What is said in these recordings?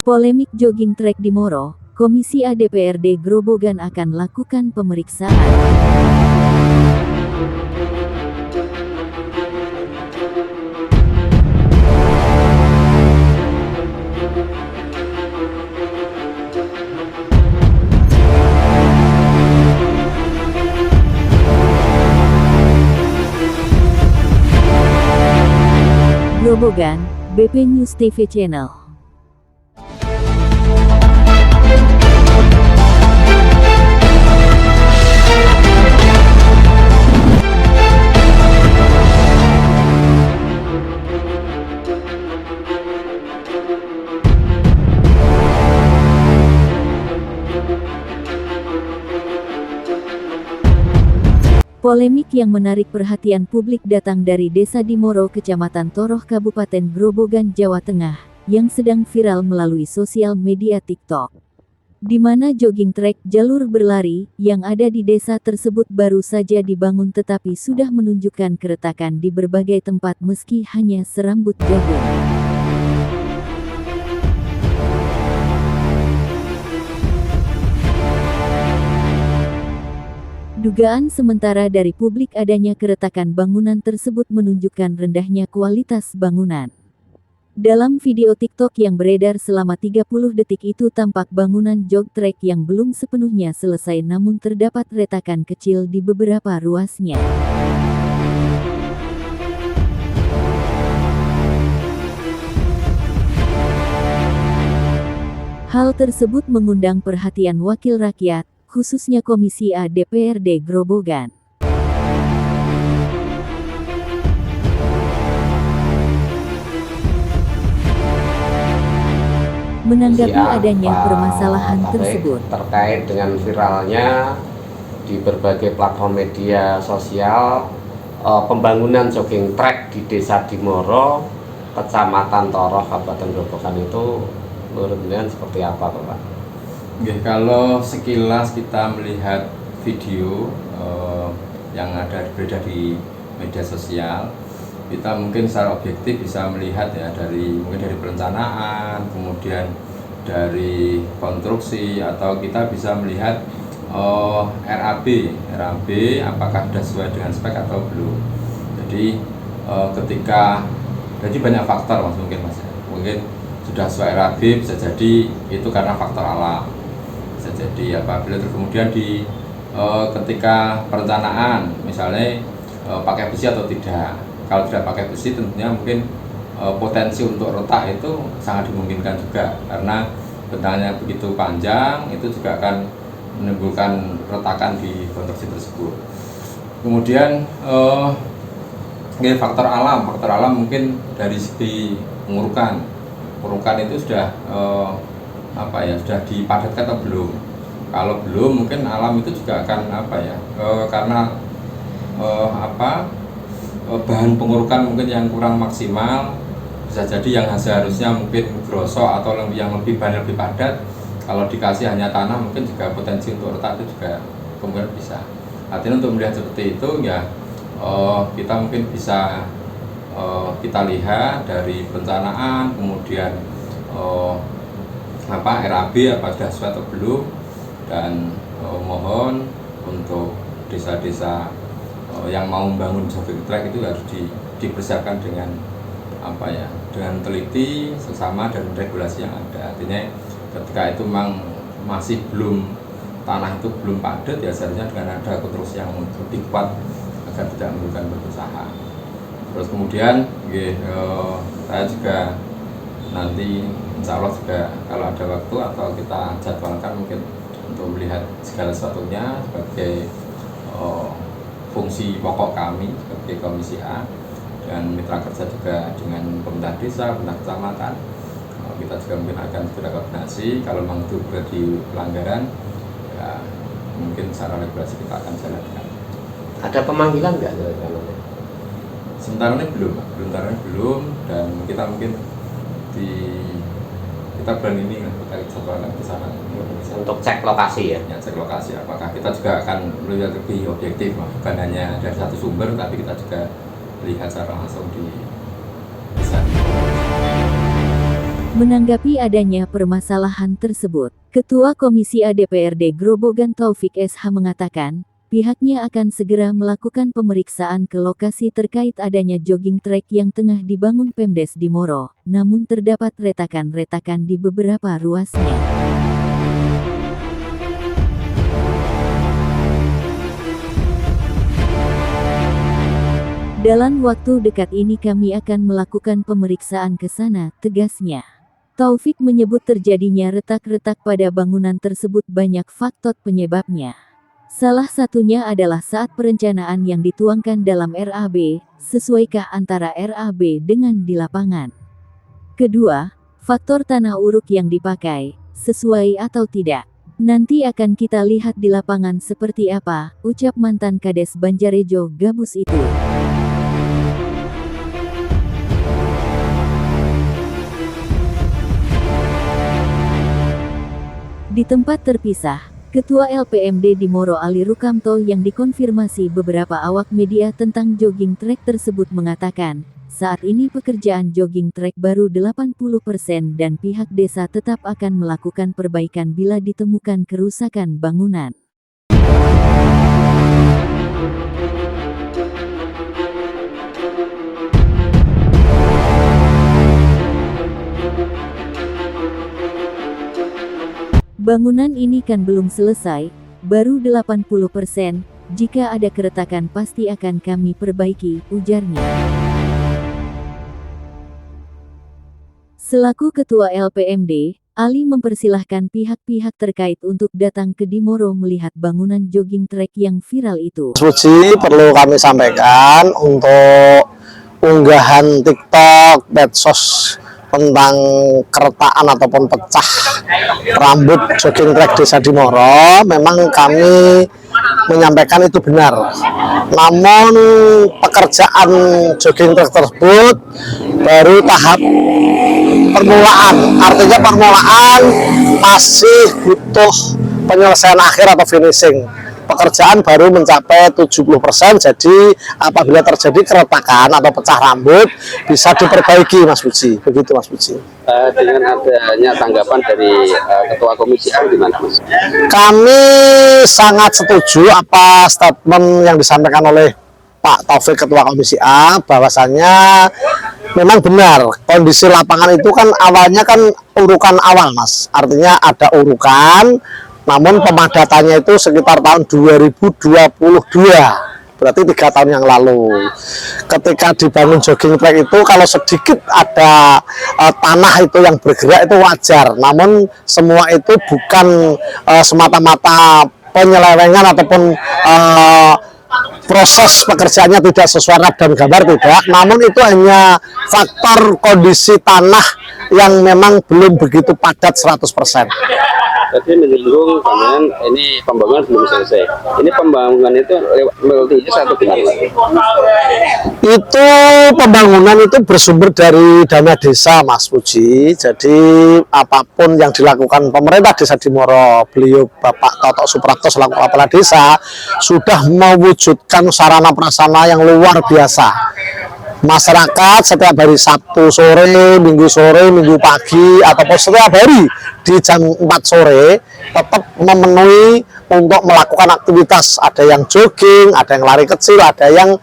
Polemik jogging track di Moro, Komisi A DPRD Grobogan akan lakukan pemeriksaan. Grobogan, BP News TV Channel. Polemik yang menarik perhatian publik datang dari Desa Dimoro, Kecamatan Toroh, Kabupaten Grobogan, Jawa Tengah, yang sedang viral melalui sosial media TikTok. Di mana jogging track jalur berlari yang ada di desa tersebut baru saja dibangun tetapi sudah menunjukkan keretakan di berbagai tempat meski hanya serambut jagung. Dugaan sementara dari publik adanya keretakan bangunan tersebut menunjukkan rendahnya kualitas bangunan. Dalam video TikTok yang beredar selama 30 detik itu tampak bangunan jog track yang belum sepenuhnya selesai namun terdapat retakan kecil di beberapa ruasnya. Hal tersebut mengundang perhatian wakil rakyat, khususnya Komisi A DPRD Grobogan. Menanggapi adanya permasalahan tersebut terkait dengan viralnya di berbagai platform media sosial pembangunan jogging track di Desa Dimoro, Kecamatan Toroh, Kabupaten Grobogan itu menurut kalian seperti apa, Bapak? Oke, kalau sekilas kita melihat video yang beredar di media sosial, kita mungkin secara objektif bisa melihat ya mungkin dari perencanaan, kemudian dari konstruksi, atau kita bisa melihat RAB apakah sudah sesuai dengan spek atau belum. Jadi jadi banyak faktor mas, mungkin sudah sesuai RAB, bisa jadi itu karena faktor alam. Jadi apabila kemudian ketika perencanaan misalnya pakai besi atau tidak, kalau tidak pakai besi tentunya mungkin potensi untuk retak itu sangat dimungkinkan juga karena bentangnya begitu panjang, itu juga akan menimbulkan retakan di konstruksi tersebut. Kemudian faktor alam mungkin dari segi pengurukan itu sudah sudah dipadatkan atau belum. Kalau belum, mungkin alam itu juga akan karena bahan pengurukan mungkin yang kurang maksimal, bisa jadi yang seharusnya mungkin grosok atau yang lebih padat, kalau dikasih hanya tanah mungkin juga potensi untuk retak itu juga kemudian bisa. Artinya untuk melihat seperti itu ya kita mungkin bisa kita lihat dari perencanaan, kemudian RAB apa sudah sesuai atau belum, dan mohon untuk desa-desa yang mau membangun jogging track itu harus dipersiapkan dengan dengan teliti, seksama, dan regulasi yang ada. Artinya ketika itu memang masih tanah itu belum padat, ya seharusnya dengan ada konstruksi yang lebih kuat agar tidak menimbulkan berusaha. Terus kemudian saya juga nanti insya Allah juga kalau ada waktu atau kita jadwalkan mungkin untuk melihat segala sesuatunya sebagai fungsi pokok kami sebagai Komisi A dan mitra kerja juga dengan pemerintah desa, pemerintah kecamatan. Kita juga mungkin akan segera koordinasi kalau memang itu berarti pelanggaran, ya mungkin secara regulasi kita akan jalankan. Ada pemanggilan nggak? Sementara ini belum, dan kita mungkin kita bulan ini kita jadwalkan ke sana untuk cek lokasi ya. Cek lokasi apakah kita juga akan melihat lebih objektif, bukan hanya dari satu sumber tapi kita juga lihat secara langsung di desa. Menanggapi adanya permasalahan tersebut, Ketua Komisi A DPRD Grobogan Taufik SH mengatakan, pihaknya akan segera melakukan pemeriksaan ke lokasi terkait adanya jogging track yang tengah dibangun Pemdes Dimoro, namun terdapat retakan-retakan di beberapa ruasnya. Dalam waktu dekat ini kami akan melakukan pemeriksaan ke sana, tegasnya. Taufik menyebut terjadinya retak-retak pada bangunan tersebut banyak faktor penyebabnya. Salah satunya adalah saat perencanaan yang dituangkan dalam RAB, sesuaikah antara RAB dengan di lapangan. Kedua, faktor tanah uruk yang dipakai, sesuai atau tidak. Nanti akan kita lihat di lapangan seperti apa, ucap mantan Kades Banjarejo Gabus itu. Di tempat terpisah, Ketua LPMD Dimoro Ali Rukamto yang dikonfirmasi beberapa awak media tentang jogging track tersebut mengatakan, saat ini pekerjaan jogging track baru 80% dan pihak desa tetap akan melakukan perbaikan bila ditemukan kerusakan bangunan. Bangunan ini kan belum selesai, baru 80%, jika ada keretakan pasti akan kami perbaiki, ujarnya. Selaku Ketua LPMD, Ali mempersilahkan pihak-pihak terkait untuk datang ke Dimoro melihat bangunan jogging track yang viral itu. Puji perlu kami sampaikan untuk unggahan TikTok, medsos tentang keretakan ataupun pecah rambut jogging track Desa Dimoro, memang kami menyampaikan itu benar. Namun pekerjaan jogging track tersebut baru tahap permulaan, artinya permulaan masih butuh penyelesaian akhir atau finishing. Pekerjaan baru mencapai 70%, jadi apabila terjadi keretakan atau pecah rambut bisa diperbaiki, Mas Puji. Begitu, Mas Puji. Dengan adanya tanggapan dari Ketua Komisi A gimana, Mas? Kami sangat setuju apa statement yang disampaikan oleh Pak Taufik Ketua Komisi A, bahwasannya memang benar kondisi lapangan itu kan awalnya kan urukan awal, Mas. Artinya ada urukan, namun pemadatannya itu sekitar tahun 2022, berarti 3 tahun yang lalu. Ketika dibangun jogging track itu kalau sedikit ada tanah itu yang bergerak itu wajar, namun semua itu bukan semata-mata penyelewengan ataupun proses pekerjaannya tidak sesuai rap dan gambar, tidak, namun itu hanya faktor kondisi tanah yang memang belum begitu padat 100%. Tadi menyinggung kemudian ini pembangunan belum selesai. Ini pembangunan itu melalui satu gimana? Itu pembangunan itu bersumber dari dana desa, Mas Puji. Jadi apapun yang dilakukan pemerintah Desa Dimoro, beliau Bapak Toto Suprapto selaku kepala desa sudah mewujudkan sarana prasarana yang luar biasa. Masyarakat setiap hari Sabtu sore, Minggu pagi, ataupun setiap hari di jam 4 sore tetap memenuhi untuk melakukan aktivitas. Ada yang jogging, ada yang lari kecil, ada yang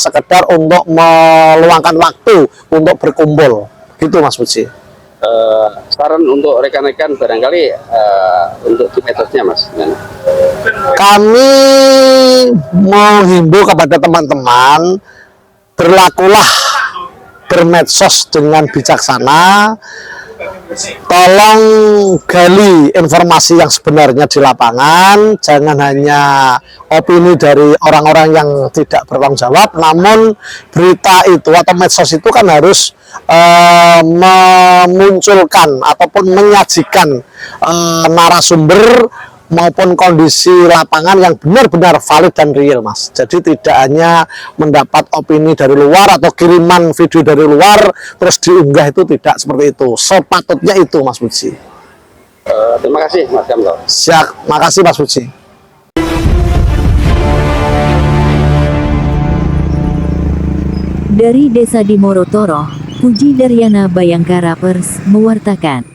sekedar untuk meluangkan waktu untuk berkumpul. Gitu, Mas Puji. Saran untuk rekan-rekan barangkali untuk di medsosnya, Mas. Kami menghimbau kepada teman-teman, berlakulah bermedsos dengan bijaksana, tolong gali informasi yang sebenarnya di lapangan, jangan hanya opini dari orang-orang yang tidak bertanggung jawab, namun berita itu atau medsos itu kan harus memunculkan ataupun menyajikan narasumber maupun kondisi lapangan yang benar-benar valid dan real, Mas. Jadi tidak hanya mendapat opini dari luar atau kiriman video dari luar terus diunggah, itu tidak seperti itu. Sepatutnya itu, Mas Puji. Terima kasih, Mas Kamto. Siap, makasih, Mas Puji. Dari Desa Dimoro Toroh, Puji Daryana Bayangkara Pers mewartakan.